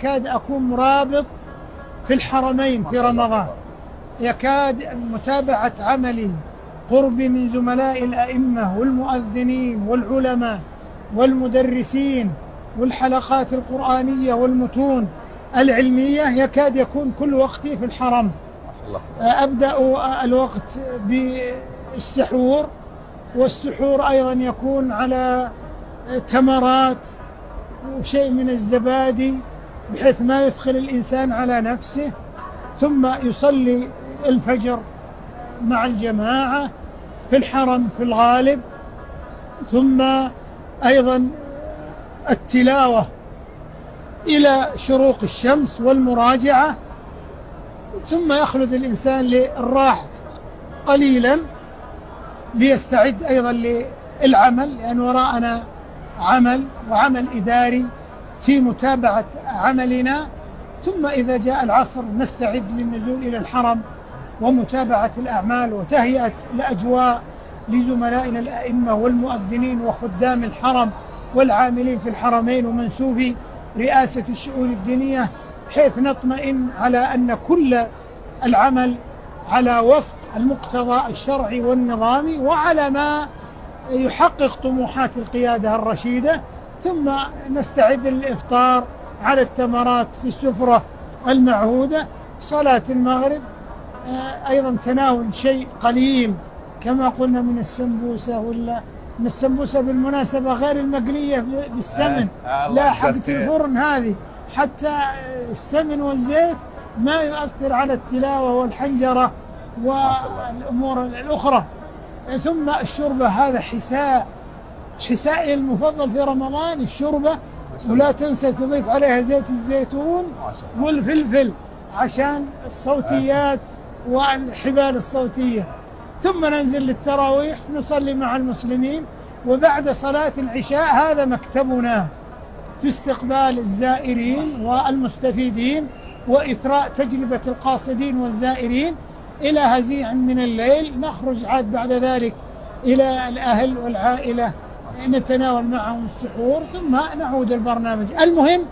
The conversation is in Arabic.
أكاد أكون مرابط في الحرمين في رمضان، يكاد متابعة عملي قربي من زملاء الأئمة والمؤذنين والعلماء والمدرسين والحلقات القرآنية والمتون العلمية، يكاد يكون كل وقتي في الحرم. أبدأ الوقت بالسحور، والسحور أيضا يكون على تمرات وشيء من الزبادي بحيث ما يدخل الإنسان على نفسه، ثم يصلي الفجر مع الجماعة في الحرم في الغالب، ثم أيضا التلاوة إلى شروق الشمس والمراجعة، ثم يخلد الإنسان للراحة قليلا ليستعد أيضا للعمل، لأن وراءنا عمل وعمل إداري في متابعة عملنا. ثم إذا جاء العصر نستعد للنزول إلى الحرم ومتابعة الأعمال وتهيئة الأجواء لزملائنا الأئمة والمؤذنين وخدام الحرم والعاملين في الحرمين ومنسوبي رئاسة الشؤون الدينية، بحيث نطمئن على أن كل العمل على وفق المقتضى الشرعي والنظامي وعلى ما يحقق طموحات القيادة الرشيدة. ثم نستعد للإفطار على التمرات في السفرة المعهودة، صلاة المغرب، أيضا تناول شيء قليل كما قلنا من السمبوسة، ولا من السمبوسة بالمناسبة غير المقلية بالسمن، لا حقة الفرن هذه، حتى السمن والزيت ما يؤثر على التلاوة والحنجرة والأمور الأخرى. ثم الشوربة، هذا حسائي المفضل في رمضان، الشوربة، ولا تنسى تضيف عليها زيت الزيتون والفلفل عشان الصوتيات والحبال الصوتية. ثم ننزل للتراويح نصلي مع المسلمين، وبعد صلاة العشاء هذا مكتبنا في استقبال الزائرين والمستفيدين وإثراء تجربة القاصدين والزائرين إلى هزيع من الليل. نخرج عاد بعد ذلك إلى الأهل والعائلة نتناول معهم السحور، ثم نعود البرنامج. المهم